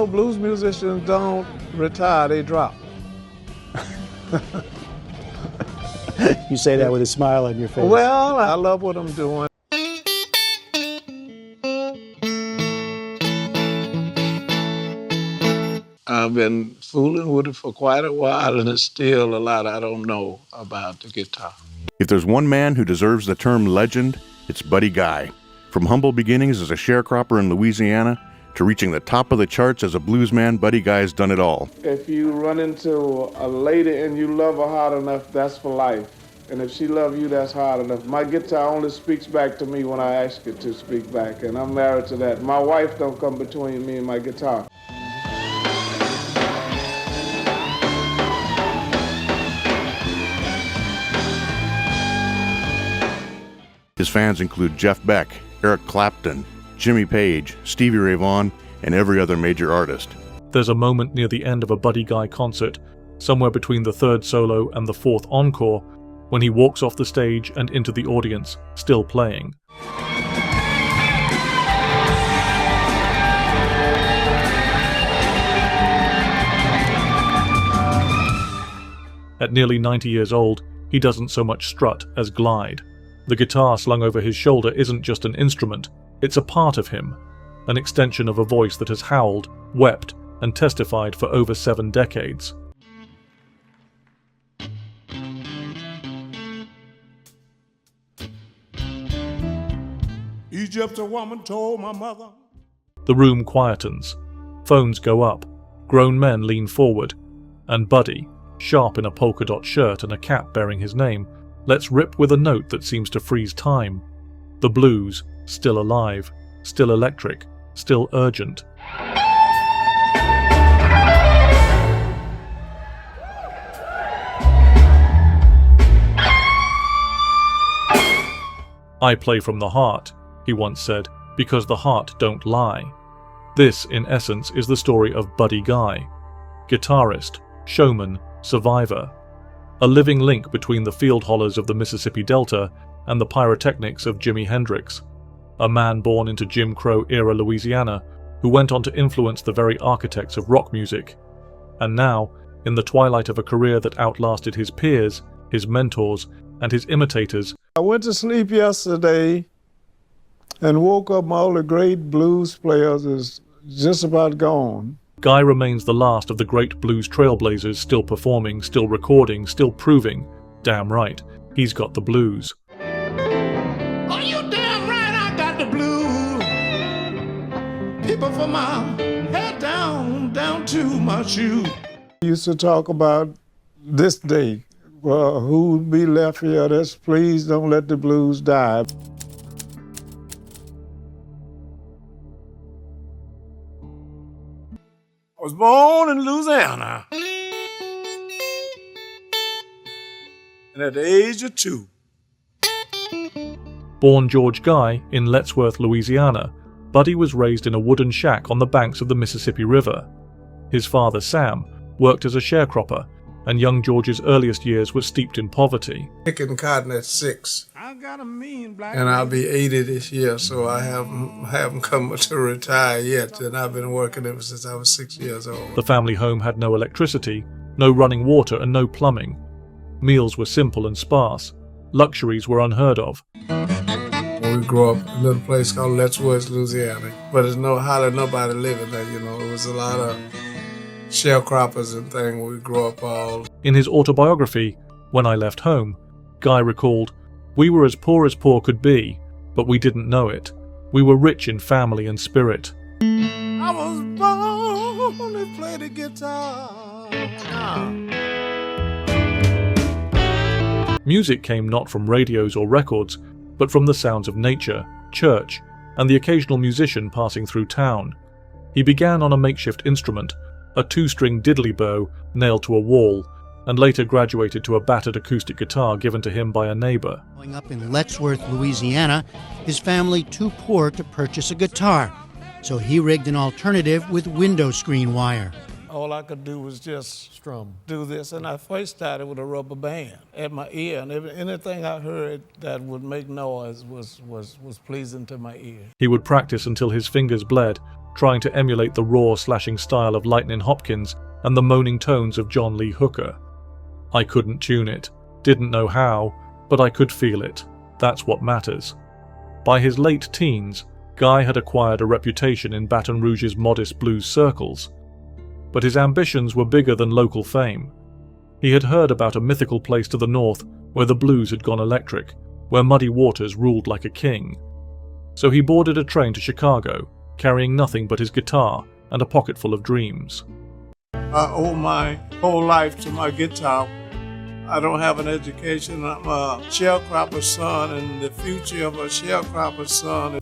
know, blues musicians don't retire, they drop. You say that with a smile on your face. Well, I love what I'm doing. I've been fooling with it for quite a while, and there's still a lot I don't know about the guitar. If there's one man who deserves the term legend, it's Buddy Guy. From humble beginnings as a sharecropper in Louisiana to reaching the top of the charts as a bluesman, Buddy Guy's done it all. If you run into a lady and you love her hard enough, that's for life. And if she loves you, that's hard enough. My guitar only speaks back to me when I ask it to speak back, and I'm married to that. My wife don't come between me and my guitar. His fans include Jeff Beck, Eric Clapton, Jimmy Page, Stevie Ray Vaughan, and every other major artist. There's a moment near the end of a Buddy Guy concert, somewhere between the third solo and the fourth encore, when he walks off the stage and into the audience, still playing. At nearly 90 years old, he doesn't so much strut as glide. The guitar slung over his shoulder isn't just an instrument, it's a part of him, an extension of a voice that has howled, wept, and testified for over 7 decades. Egypt's a woman told my mother. The room quietens, phones go up, grown men lean forward, and Buddy, sharp in a polka dot shirt and a cap bearing his name, lets rip with a note that seems to freeze time. The blues, still alive, still electric, still urgent. I play from the heart, he once said, because the heart don't lie. This, in essence, is the story of Buddy Guy. Guitarist, showman, survivor. A living link between the field hollers of the Mississippi Delta and the pyrotechnics of Jimi Hendrix. A man born into Jim Crow-era Louisiana who went on to influence the very architects of rock music. And now, in the twilight of a career that outlasted his peers, his mentors, and his imitators, I went to sleep yesterday and woke up, all the great blues players is just about gone. Guy remains the last of the great blues trailblazers, still performing, still recording, still proving, damn right, he's got the blues. Oh, you damn right I got the blues. People from my head down to my shoe. We used to talk about this day. Well, who'd be left here? That's please don't let the blues die. I was born in Louisiana. And at the age of 2. Born George Guy in Lettsworth, Louisiana, Buddy was raised in a wooden shack on the banks of the Mississippi River. His father, Sam, worked as a sharecropper, and young George's earliest years were steeped in poverty. Picking cotton at 6. I got a mean black And I'll be 80 this year, so I haven't come to retire yet, and I've been working ever since I was 6 years old. The family home had no electricity, no running water, and no plumbing. Meals were simple and sparse. Luxuries were unheard of. We grew up in a little place called Lettsworth, Louisiana, but there's hardly nobody living there, you know. It was a lot of sharecroppers and things. We grew up all. In his autobiography, When I Left Home, Guy recalled, "We were as poor could be, but we didn't know it. We were rich in family and spirit." I was born to play the guitar. Music came not from radios or records, but from the sounds of nature, church, and the occasional musician passing through town. He began on a makeshift instrument, a 2-string diddley bow nailed to a wall, and later graduated to a battered acoustic guitar given to him by a neighbor. Growing up in Lettsworth, Louisiana, his family too poor to purchase a guitar, so he rigged an alternative with window screen wire. All I could do was just do this, and I first started with a rubber band at my ear, and anything I heard that would make noise was pleasing to my ear. He would practice until his fingers bled, trying to emulate the raw, slashing style of Lightnin' Hopkins and the moaning tones of John Lee Hooker. I couldn't tune it, didn't know how, but I could feel it. That's what matters. By his late teens, Guy had acquired a reputation in Baton Rouge's modest blues circles. But his ambitions were bigger than local fame. He had heard about a mythical place to the north where the blues had gone electric, where Muddy Waters ruled like a king. So he boarded a train to Chicago, carrying nothing but his guitar and a pocketful of dreams. I owe my whole life to my guitar. I don't have an education. I'm a sharecropper's son, and the future of a sharecropper's son.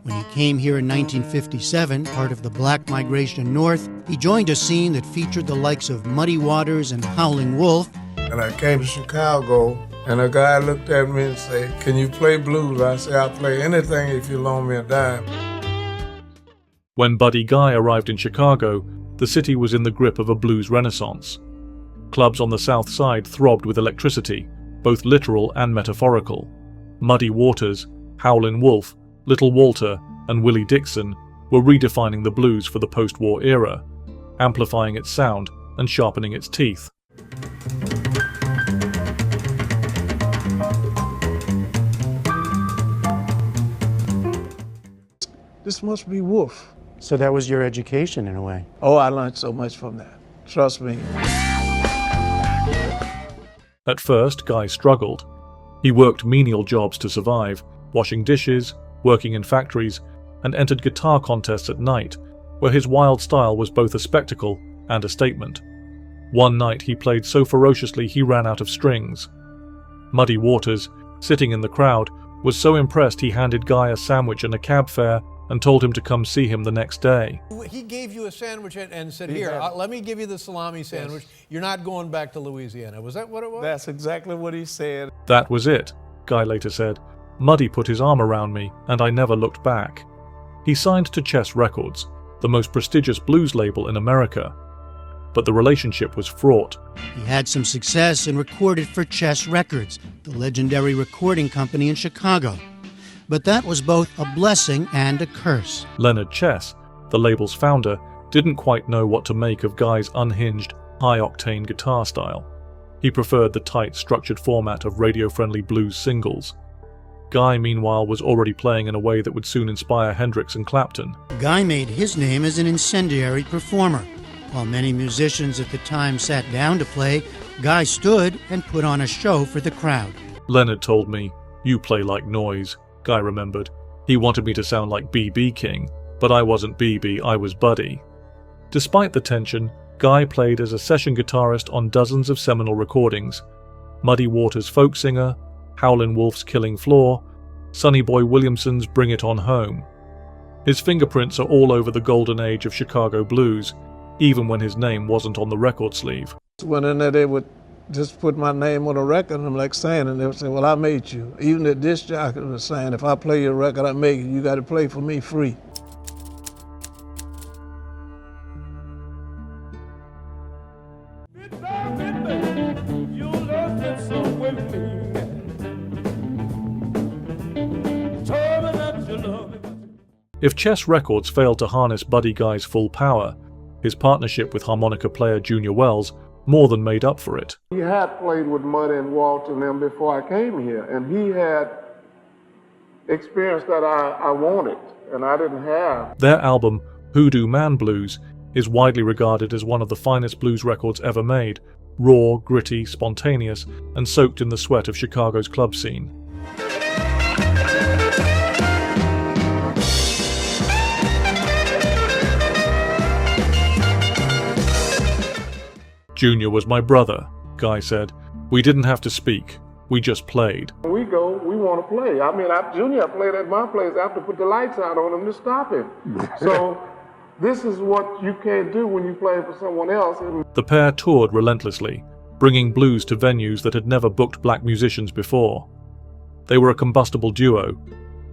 When he came here in 1957, part of the Black Migration North, he joined a scene that featured the likes of Muddy Waters and Howlin' Wolf. And I came to Chicago, and a guy looked at me and said, "Can you play blues?" I said, "I'll play anything if you loan me a dime." When Buddy Guy arrived in Chicago, the city was in the grip of a blues renaissance. Clubs on the South Side throbbed with electricity, both literal and metaphorical. Muddy Waters, Howlin' Wolf, Little Walter, and Willie Dixon were redefining the blues for the post-war era, amplifying its sound and sharpening its teeth. This must be Wolf. So that was your education in a way. Oh, I learned so much from that. Trust me. At first, Guy struggled. He worked menial jobs to survive, washing dishes, working in factories, and entered guitar contests at night, where his wild style was both a spectacle and a statement. One night he played so ferociously he ran out of strings. Muddy Waters, sitting in the crowd, was so impressed he handed Guy a sandwich and a cab fare and told him to come see him the next day. He gave you a sandwich and said, "Here, let me give you the salami sandwich. Yes. You're not going back to Louisiana." Was that what it was? That's exactly what he said. That was it, Guy later said. Muddy put his arm around me, and I never looked back. He signed to Chess Records, the most prestigious blues label in America. But the relationship was fraught. He had some success and recorded for Chess Records, the legendary recording company in Chicago. But that was both a blessing and a curse. Leonard Chess, the label's founder, didn't quite know what to make of Guy's unhinged, high-octane guitar style. He preferred the tight, structured format of radio-friendly blues singles. Guy, meanwhile, was already playing in a way that would soon inspire Hendrix and Clapton. Guy made his name as an incendiary performer. While many musicians at the time sat down to play, Guy stood and put on a show for the crowd. Leonard told me, "You play like noise," Guy remembered. He wanted me to sound like B.B. King, but I wasn't B.B., I was Buddy. Despite the tension, Guy played as a session guitarist on dozens of seminal recordings. Muddy Waters' Folk Singer, Howlin' Wolf's Killing Floor, Sonny Boy Williamson's Bring It On Home. His fingerprints are all over the golden age of Chicago blues, even when his name wasn't on the record sleeve. When in there, they would just put my name on a record, and I'm like saying, and they would say, "Well, I made you." Even the disc jockey was saying, "If I play your record, I make it. You got to play for me free." If Chess Records failed to harness Buddy Guy's full power, his partnership with harmonica player Junior Wells more than made up for it. He had played with Muddy and Walter and them before I came here, and he had experience that I wanted, and I didn't have. Their album, Hoodoo Man Blues, is widely regarded as one of the finest blues records ever made, raw, gritty, spontaneous, and soaked in the sweat of Chicago's club scene. Junior was my brother, Guy said. We didn't have to speak. We just played. We go, we want to play. I mean, Junior played at my place. I have to put the lights out on him to stop him. So this is what you can't do when you play for someone else. The pair toured relentlessly, bringing blues to venues that had never booked black musicians before. They were a combustible duo,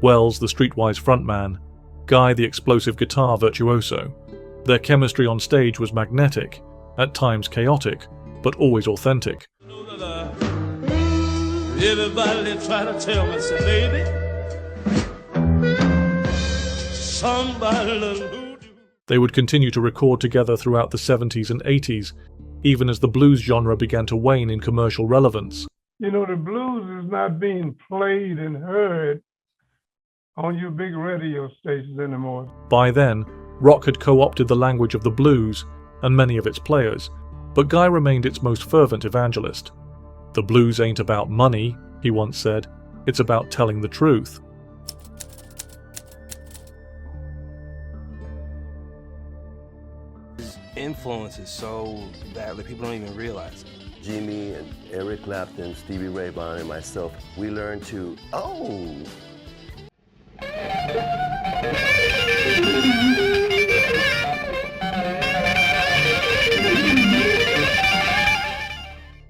Wells the streetwise frontman, Guy the explosive guitar virtuoso. Their chemistry on stage was magnetic, at times chaotic, but always authentic. Everybody try to tell me, say, baby, somebody done moved you. They would continue to record together throughout the 70s and 80s, even as the blues genre began to wane in commercial relevance. You know, the blues is not being played and heard on your big radio stations anymore. By then, rock had co-opted the language of the blues and many of its players, but Guy remained its most fervent evangelist. "The blues ain't about money," he once said, "it's about telling the truth." His influence is so bad that people don't even realize it. Jimmy and Eric Clapton, Stevie Ray Vaughan, and myself, we learned to,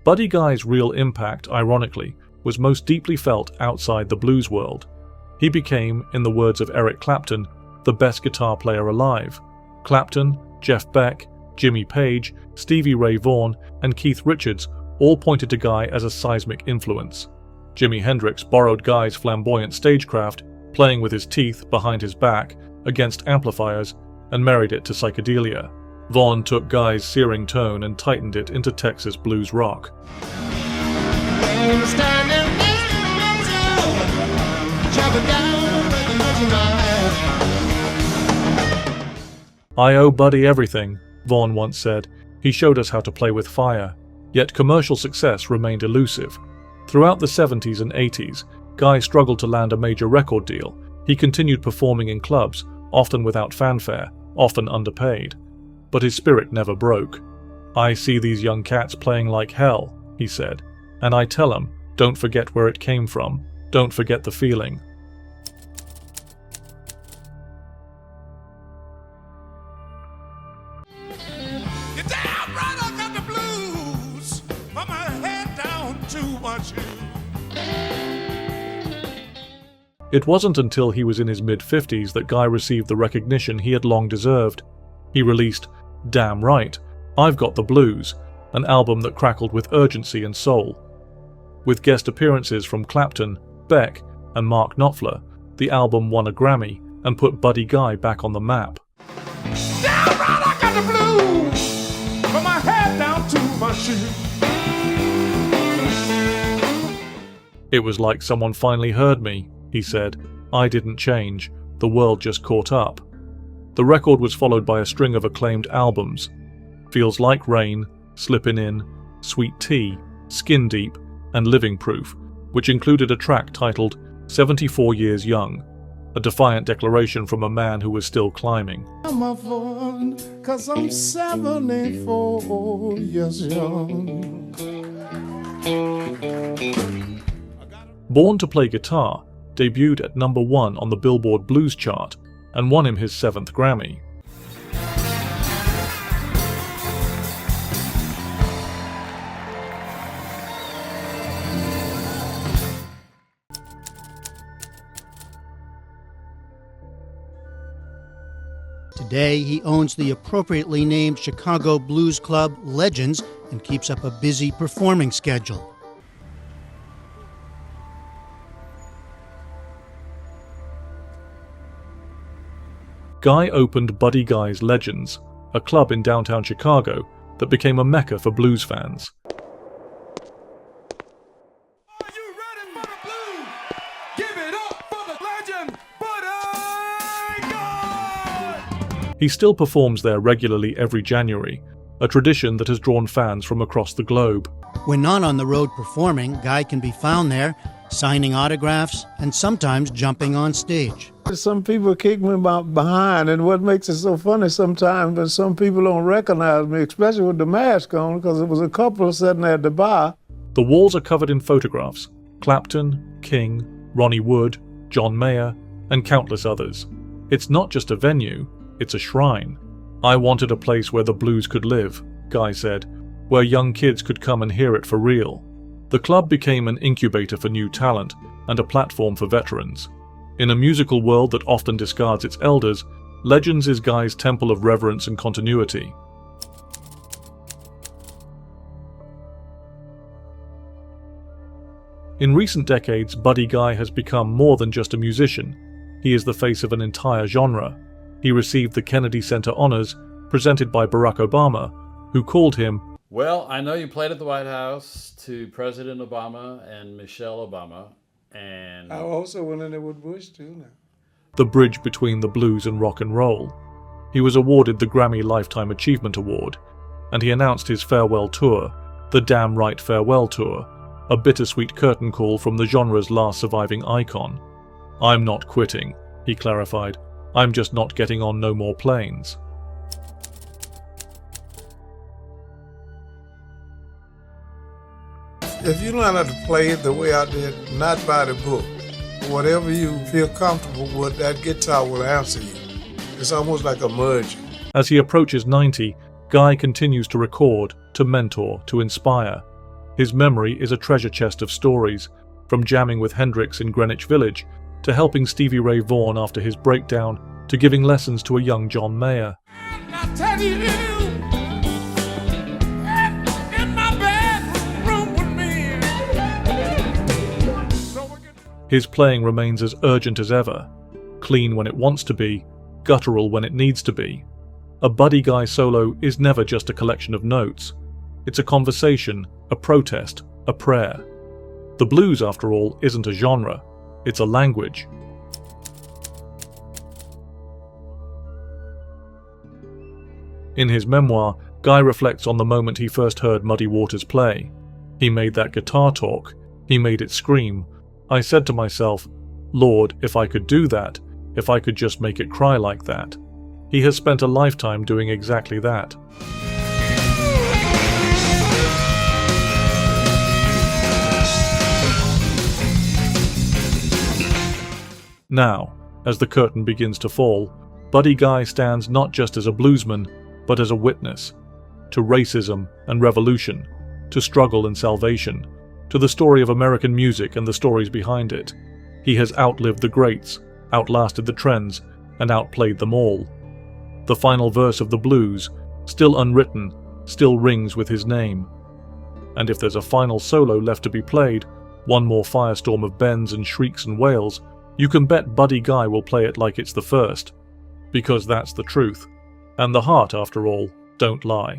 Buddy Guy's real impact, ironically, was most deeply felt outside the blues world. He became, in the words of Eric Clapton, the best guitar player alive. Clapton, Jeff Beck, Jimmy Page, Stevie Ray Vaughan, and Keith Richards all pointed to Guy as a seismic influence. Jimi Hendrix borrowed Guy's flamboyant stagecraft, playing with his teeth behind his back against amplifiers, and married it to psychedelia. Vaughan took Guy's searing tone and tightened it into Texas blues rock. "I owe Buddy everything," Vaughan once said. "He showed us how to play with fire." Yet commercial success remained elusive. Throughout the 70s and 80s, Guy struggled to land a major record deal. He continued performing in clubs, often without fanfare, often underpaid. But his spirit never broke. "I see these young cats playing like hell," he said, "and I tell them, don't forget where it came from. Don't forget the feeling." You're damn right, I got the blues from my head down to my shoes. It wasn't until he was in his mid-50s that Guy received the recognition he had long deserved. He released Damn Right, I've Got the Blues, an album that crackled with urgency and soul. With guest appearances from Clapton, Beck, and Mark Knopfler, the album won a Grammy and put Buddy Guy back on the map. Damn right, I got the blues from my head down to my shoes. "It was like someone finally heard me," he said. "I didn't change, the world just caught up." The record was followed by a string of acclaimed albums: Feels Like Rain, Slippin' In, Sweet Tea, Skin Deep, and Living Proof, which included a track titled 74 Years Young, a defiant declaration from a man who was still climbing. I'm a fool, 'cause I'm 74 years young. Born to Play Guitar debuted at #1 on the Billboard Blues chart and won him his 7th Grammy. Today, he owns the appropriately named Chicago Blues Club Legends and keeps up a busy performing schedule. Guy opened Buddy Guy's Legends, a club in downtown Chicago that became a mecca for blues fans. Are you ready for the blues? Give it up for the legend, Buddy Guy! He still performs there regularly every January, a tradition that has drawn fans from across the globe. When not on the road performing, Guy can be found there, signing autographs and sometimes jumping on stage. Some people kick me behind, and what makes it so funny sometimes is some people don't recognize me, especially with the mask on, because it was a couple sitting at the bar. The walls are covered in photographs: Clapton, King, Ronnie Wood, John Mayer, and countless others. It's not just a venue, it's a shrine. "I wanted a place where the blues could live," Guy said, "where young kids could come and hear it for real." The club became an incubator for new talent and a platform for veterans. In a musical world that often discards its elders, Legends is Guy's temple of reverence and continuity. In recent decades, Buddy Guy has become more than just a musician. He is the face of an entire genre. He received the Kennedy Center honors presented by Barack Obama, who called him, "Well, I know you played at the White House to President Obama and Michelle Obama, and I also went in there with Bush too now." the bridge between the blues and rock and roll. He was awarded the Grammy Lifetime Achievement Award, and he announced his farewell tour, the Damn Right Farewell Tour, a bittersweet curtain call from the genre's last surviving icon. "I'm not quitting," he clarified. "I'm just not getting on no more planes." If you learn how to play it the way I did, not by the book, whatever you feel comfortable with, that guitar will answer you. It's almost like a merging. As he approaches 90, Guy continues to record, to mentor, to inspire. His memory is a treasure chest of stories, from jamming with Hendrix in Greenwich Village, to helping Stevie Ray Vaughan after his breakdown, to giving lessons to a young John Mayer. I tell you, in my bedroom with me. His playing remains as urgent as ever, clean when it wants to be, guttural when it needs to be. A Buddy Guy solo is never just a collection of notes. It's a conversation, a protest, a prayer. The blues, after all, isn't a genre, it's a language. In his memoir, Guy reflects on the moment he first heard Muddy Waters play. He made that guitar talk, he made it scream. I said to myself, Lord, if I could do that, if I could just make it cry like that. He has spent a lifetime doing exactly that. Now, as the curtain begins to fall, Buddy Guy stands not just as a bluesman, but as a witness to racism and revolution, to struggle and salvation, to the story of American music and the stories behind it. He has outlived the greats, outlasted the trends, and outplayed them all. The final verse of the blues, still unwritten, still rings with his name. And if there's a final solo left to be played, one more firestorm of bends and shrieks and wails, you can bet Buddy Guy will play it like it's the first. Because that's the truth. And the heart, after all, don't lie.